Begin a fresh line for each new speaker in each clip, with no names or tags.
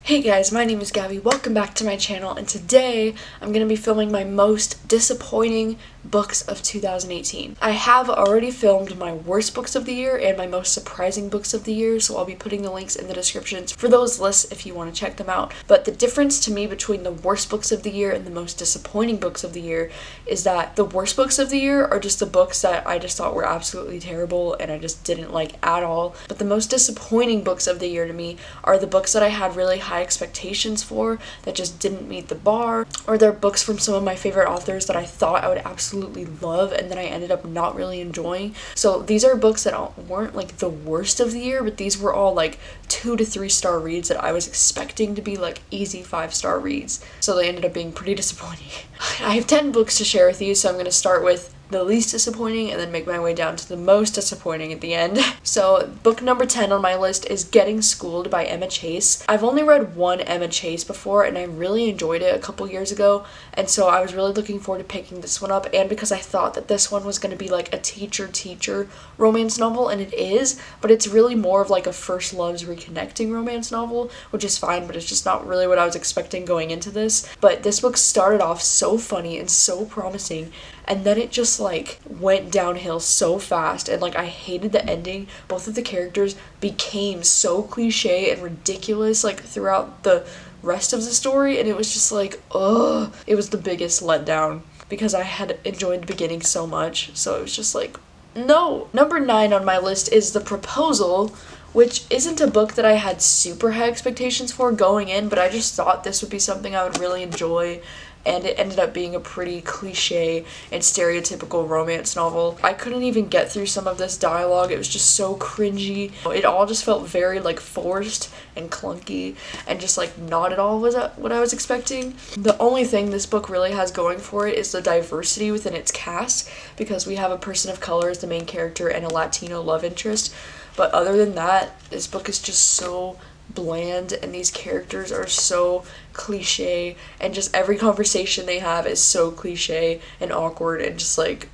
Hey guys, my name is Gabby, welcome back to my channel, and today I'm going to be filming my most disappointing books of 2018. I have already filmed my worst books of the year and my most surprising books of the year, so I'll be putting the links in the descriptions for those lists if you want to check them out. But the difference to me between the worst books of the year and the most disappointing books of the year is that the worst books of the year are just the books that I just thought were absolutely terrible and I just didn't like at all. But the most disappointing books of the year to me are the books that I had really high expectations for that just didn't meet the bar, or they're books from some of my favorite authors that I thought I would absolutely love and then I ended up not really enjoying. So these are books that weren't like the worst of the year, but these were all like 2 to 3 star reads that I was expecting to be like easy 5-star reads, so they ended up being pretty disappointing. I have 10 books to share with you, so I'm going to start with the least disappointing and then make my way down to the most disappointing at the end. So book number 10 on my list is Getting Schooled by Emma Chase. I've only read one Emma Chase before and I really enjoyed it a couple years ago, and so I was really looking forward to picking this one up, and because I thought that this one was going to be like a teacher romance novel, and it is, but it's really more of like a first loves reconnecting romance novel, which is fine, but it's just not really what I was expecting going into this. But this book started off so funny and so promising, and then it just like went downhill so fast, and like I hated the ending. Both of the characters became so cliche and ridiculous like throughout the rest of the story, and it was just like, ugh, it was the biggest letdown because I had enjoyed the beginning so much, so it was just like, no. Number 9 on my list is The Proposal, which isn't a book that I had super high expectations for going in, but I just thought this would be something I would really enjoy, and it ended up being a pretty cliche and stereotypical romance novel. I couldn't even get through some of this dialogue. It was just so cringy. It all just felt very like forced and clunky and just like not at all was what I was expecting. The only thing this book really has going for it is the diversity within its cast, because we have a person of color as the main character and a Latino love interest. But other than that, this book is just so bland and these characters are so cliche, and just every conversation they have is so cliche and awkward and just like.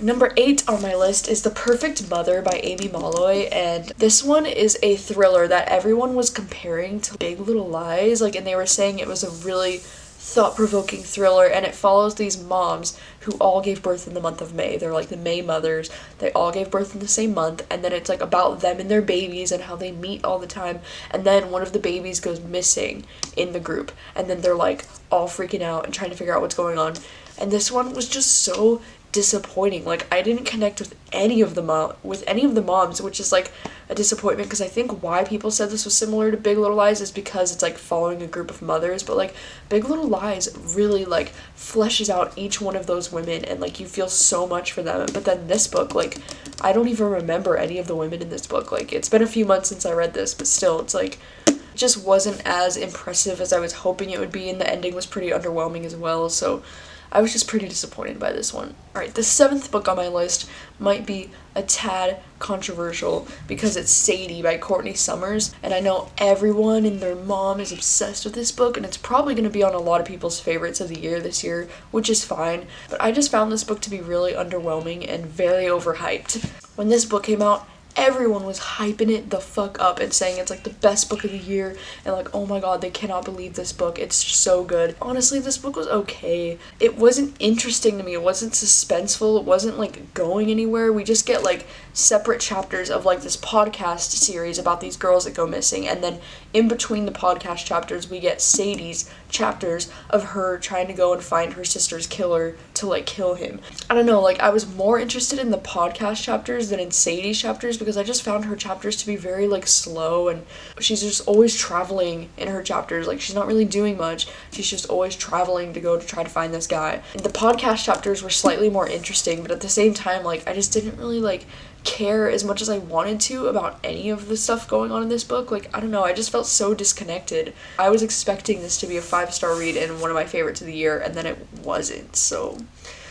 Number 8 on my list is The Perfect Mother by Amy Molloy, and this one is a thriller that everyone was comparing to Big Little Lies, like, and they were saying it was a really thought-provoking thriller, and it follows these moms who all gave birth in the month of May. They're like the May mothers. They all gave birth in the same month, and then it's like about them and their babies and how they meet all the time, and then one of the babies goes missing in the group, and then they're like all freaking out and trying to figure out what's going on. And this one was just so disappointing. Like, I didn't connect with any of the moms, which is like a disappointment, because I think why people said this was similar to Big Little Lies is because it's like following a group of mothers, but like Big Little Lies really like fleshes out each one of those women and like you feel so much for them. But then this book, like, I don't even remember any of the women in this book. Like, it's been a few months since I read this, but still, it's like it just wasn't as impressive as I was hoping it would be, and the ending was pretty underwhelming as well, so I was just pretty disappointed by this one. Alright, the 7th book on my list might be a tad controversial because it's Sadie by Courtney Summers, and I know everyone and their mom is obsessed with this book, and it's probably going to be on a lot of people's favorites of the year this year, which is fine, but I just found this book to be really underwhelming and very overhyped. When this book came out, everyone was hyping it the fuck up and saying it's like the best book of the year, and like, oh my god, they cannot believe this book, it's so good. Honestly, this book was okay. It wasn't interesting to me, it wasn't suspenseful, it wasn't like going anywhere. We just get like separate chapters of like this podcast series about these girls that go missing, and then in between the podcast chapters we get Sadie's chapters of her trying to go and find her sister's killer to like kill him. I don't know, like, I was more interested in the podcast chapters than in Sadie's chapters, because I just found her chapters to be very like slow, and she's just always traveling in her chapters. Like, she's not really doing much, she's just always traveling to go to try to find this guy. And the podcast chapters were slightly more interesting, but at the same time, like, I just didn't really like care as much as I wanted to about any of the stuff going on in this book. Like, I don't know, I just felt so disconnected. I was expecting this to be a 5-star read and one of my favorites of the year, and then it wasn't. So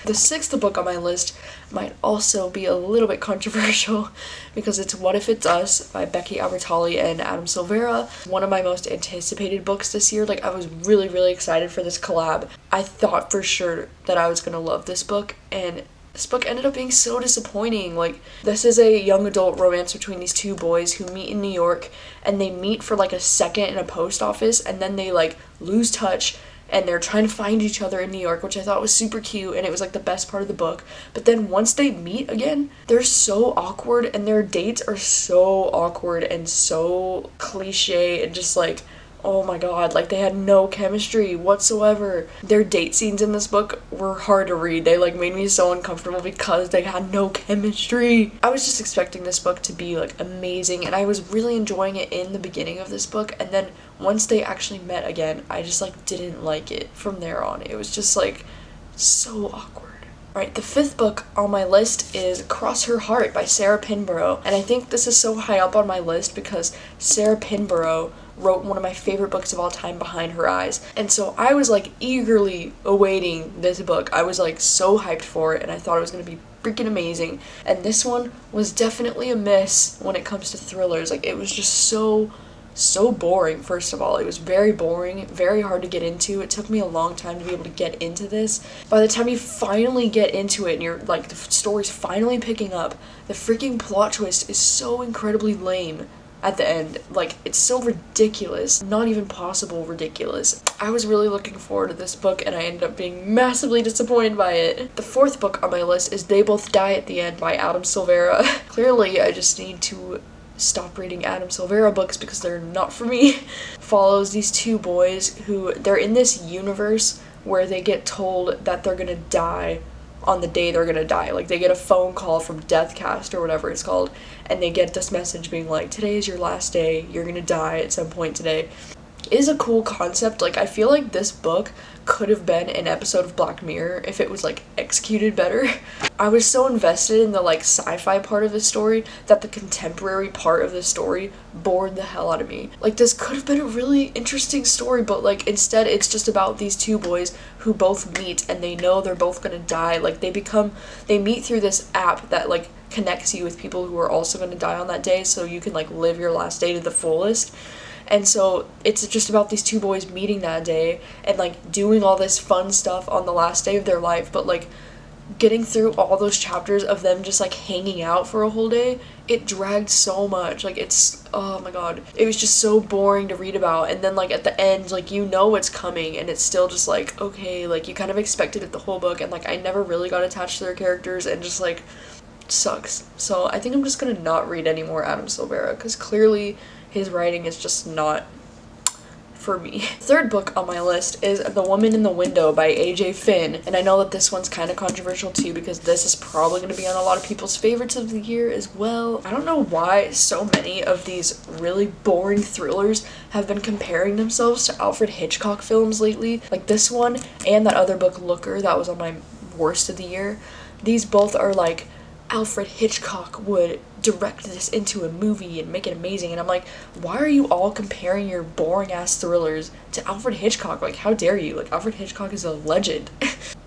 the 6th book on my list might also be a little bit controversial because it's What If It's Us by Becky Albertalli and Adam Silvera. One of my most anticipated books this year. Like, I was really excited for this collab. I thought for sure that I was gonna love this book, and This book ended up being so disappointing. Like, this is a young adult romance between these two boys who meet in New York, and they meet for like a second in a post office, and then they like lose touch, and they're trying to find each other in New York, which I thought was super cute, and it was like the best part of the book. But then once they meet again, they're so awkward, and their dates are so awkward and so cliche, and just like, oh my god, like they had no chemistry whatsoever. Their date scenes in this book were hard to read. They like made me so uncomfortable because they had no chemistry. I was just expecting this book to be like amazing, and I was really enjoying it in the beginning of this book, and then once they actually met again, I just like didn't like it from there on. It was just like so awkward. Alright, the 5th book on my list is Cross Her Heart by Sarah Pinborough, and I think this is so high up on my list because Sarah Pinborough wrote one of my favorite books of all time, Behind Her Eyes, and so I was like eagerly awaiting this book. I was like so hyped for it, and I thought it was going to be freaking amazing, and this one was definitely a miss when it comes to thrillers. Like, it was just so boring. First of all, it was very boring, very hard to get into. It took me a long time to be able to get into this. By the time you finally get into it and you're like, the story's finally picking up, the freaking plot twist is so incredibly lame at the end. Like, it's so ridiculous, not even possible ridiculous. I was really looking forward to this book, and I ended up being massively disappointed by it. The 4th book on my list is They Both Die at the End by Adam Silvera. Clearly, I just need to stop reading Adam Silvera books because they're not for me. Follows these two boys who, they're in this universe where they get told that they're gonna die on the day they're gonna die. Like, they get a phone call from Deathcast or whatever it's called, and they get this message being like, today is your last day, you're gonna die at some point today. It is a cool concept. Like, I feel like this book could have been an episode of Black Mirror if it was like executed better. I was so invested in the like sci-fi part of the story that the contemporary part of the story bored the hell out of me. Like, this could have been a really interesting story, but like instead it's just about these two boys who both meet and they know they're both gonna die. Like, they meet through this app that like connects you with people who are also gonna die on that day, so you can like live your last day to the fullest. And so it's just about these two boys meeting that day and like doing all this fun stuff on the last day of their life, but like getting through all those chapters of them just like hanging out for a whole day, it dragged so much. Like, it's, oh my god, it was just so boring to read about. And then like at the end, like, you know what's coming, and it's still just like, okay, like you kind of expected it the whole book, and like I never really got attached to their characters, and just like sucks. So I think I'm just gonna not read any more Adam Silvera because clearly his writing is just not for me. 3rd book on my list is The Woman in the Window by AJ Finn, and I know that this one's kind of controversial too because this is probably going to be on a lot of people's favorites of the year as well. I don't know why so many of these really boring thrillers have been comparing themselves to Alfred Hitchcock films lately. Like this one and that other book, Looker, that was on my worst of the year. These both are like, Alfred Hitchcock would direct this into a movie and make it amazing, and I'm like, why are you all comparing your boring ass thrillers to Alfred Hitchcock? Like, how dare you? Like, Alfred Hitchcock is a legend.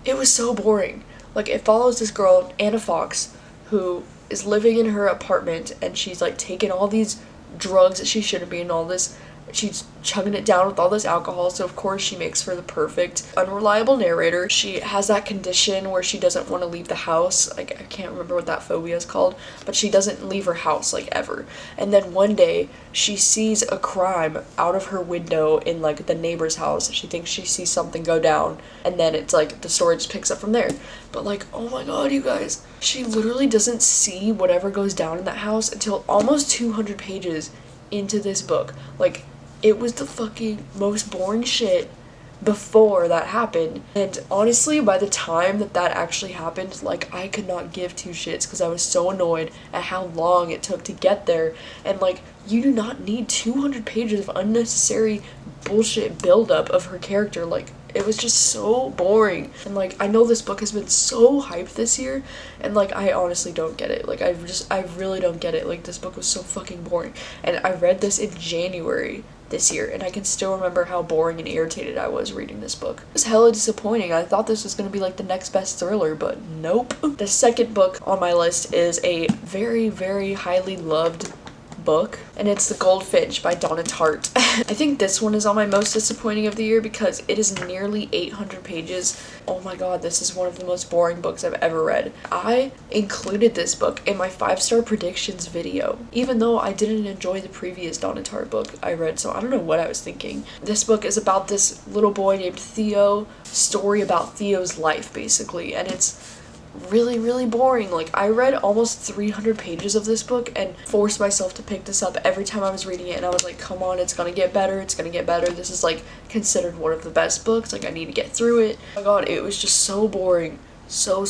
It was so boring. Like, it follows this girl, Anna Fox, who is living in her apartment, and she's like taking all these drugs that she shouldn't be, and all this, she's chugging it down with all this alcohol, so of course she makes for the perfect unreliable narrator. She has that condition where she doesn't want to leave the house. Like, I can't remember what that phobia is called, but she doesn't leave her house, like, ever. And then one day she sees a crime out of her window in like the neighbor's house. She thinks she sees something go down, and then it's like the story just picks up from there. But like, oh my god, you guys, she literally doesn't see whatever goes down in that house until almost 200 pages into this book. Like, it was the fucking most boring shit before that happened. And honestly, by the time that actually happened, like, I could not give two shits because I was so annoyed at how long it took to get there. And like, you do not need 200 pages of unnecessary bullshit buildup of her character. Like, it was just so boring. And like, I know this book has been so hyped this year, and like, I honestly don't get it. Like, I really don't get it. Like, this book was so fucking boring. And I read this in January this year, and I can still remember how boring and irritated I was reading this book. It was hella disappointing. I thought this was gonna be like the next best thriller, but nope. The 2nd book on my list is a very, very highly loved book, and it's The Goldfinch by Donna Tartt. I think this one is on my most disappointing of the year because it is nearly 800 pages. Oh my god, this is one of the most boring books I've ever read. I included this book in my 5-star predictions video, even though I didn't enjoy the previous Donna Tartt book I read, so I don't know what I was thinking. This book is about this little boy named Theo, story about Theo's life basically, and it's really, really boring. Like, I read almost 300 pages of this book and forced myself to pick this up every time I was reading it, and I was like, come on, it's gonna get better, it's gonna get better. This is like considered one of the best books, like I need to get through it. Oh my god, it was just so boring. So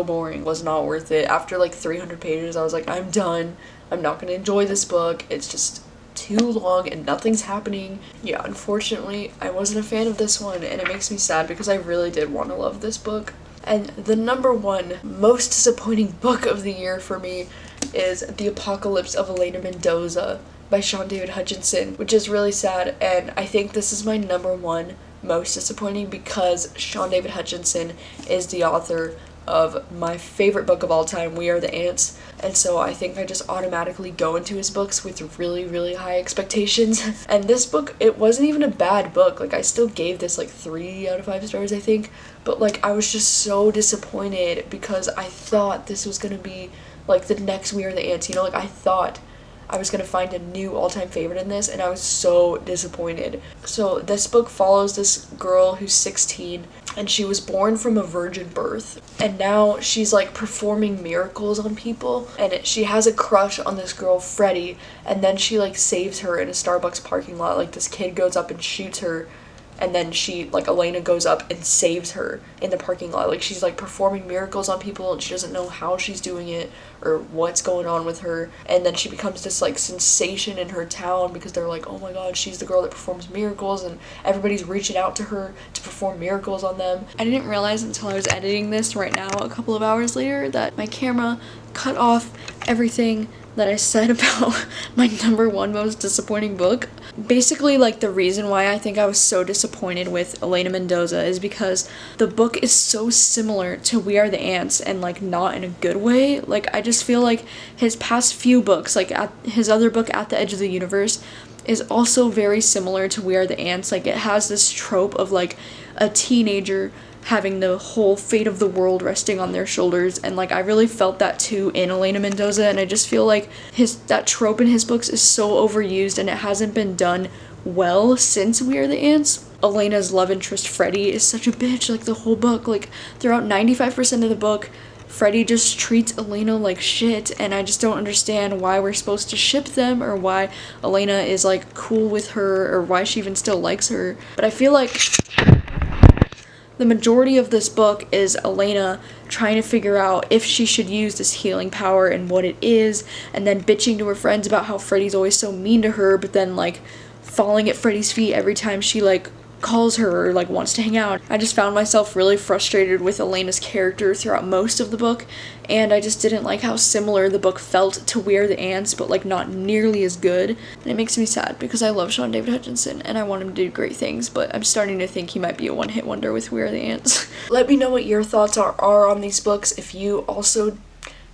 boring. Was not worth it. After like 300 pages, I was like, I'm done. I'm not gonna enjoy this book. It's just too long and nothing's happening. Yeah, unfortunately, I wasn't a fan of this one, and it makes me sad because I really did want to love this book. And the number one most disappointing book of the year for me is The Apocalypse of Elena Mendoza by Sean David Hutchinson, which is really sad, and I think this is my number one most disappointing because Sean David Hutchinson is the author of my favorite book of all time, We Are the Ants, and so I think I just automatically go into his books with really, really high expectations. And this book, it wasn't even a bad book. Like, I still gave this like 3 out of 5 stars, I think, but like I was just so disappointed because I thought this was gonna be like the next We Are the Ants, you know, like I thought I was gonna find a new all-time favorite in this, and I was so disappointed. So this book follows this girl who's 16, and she was born from a virgin birth, and now she's like performing miracles on people, and she has a crush on this girl Freddie, and then she like saves her in a Starbucks parking lot. Like, this kid goes up and shoots her, and then Elena goes up and saves her in the parking lot. Like, she's like performing miracles on people and she doesn't know how she's doing it or what's going on with her, and then she becomes this like sensation in her town because they're like, oh my god, she's the girl that performs miracles, and everybody's reaching out to her to perform miracles on them. I didn't realize until I was editing this right now a couple of hours later that my camera cut off everything that I said about my number one most disappointing book. Basically, like, the reason why I think I was so disappointed with Elena Mendoza is because the book is so similar to We Are the Ants, and like not in a good way. Like, I just feel like his past few books, like his other book At the Edge of the Universe, is also very similar to We Are the Ants. Like, it has this trope of like a teenager having the whole fate of the world resting on their shoulders, and like I really felt that too in Elena Mendoza, and I just feel like that trope in his books is so overused and it hasn't been done well since We Are the Ants. Elena's love interest Freddie is such a bitch, like the whole book, like throughout 95% of the book, Freddie just treats Elena like shit, and I just don't understand why we're supposed to ship them, or why Elena is like cool with her, or why she even still likes her. But I feel like the majority of this book is Elena trying to figure out if she should use this healing power and what it is, and then bitching to her friends about how Freddie's always so mean to her, but then like falling at Freddie's feet every time she like calls her or like wants to hang out. I just found myself really frustrated with Elena's character throughout most of the book, and I just didn't like how similar the book felt to We Are the Ants, but like not nearly as good. And it makes me sad because I love Sean David Hutchinson and I want him to do great things, but I'm starting to think he might be a one-hit wonder with We Are the Ants. Let me know what your thoughts are on these books, if you also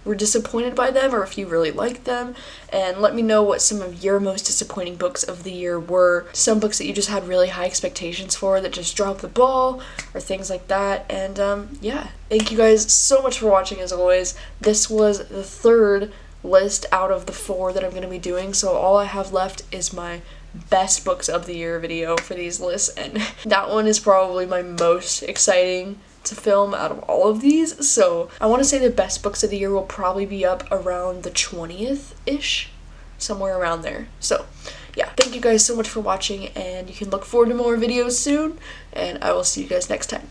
were disappointed by them or if you really liked them, and let me know what some of your most disappointing books of the year were. Some books that you just had really high expectations for that just dropped the ball, or things like that. And yeah, thank you guys so much for watching. As always, this was the 3rd list out of the 4 that I'm going to be doing, so all I have left is my best books of the year video for these lists, and that one is probably my most exciting to film out of all of these. So I want to say the best books of the year will probably be up around the 20th-ish, somewhere around there. So yeah, thank you guys so much for watching, and you can look forward to more videos soon, and I will see you guys next time.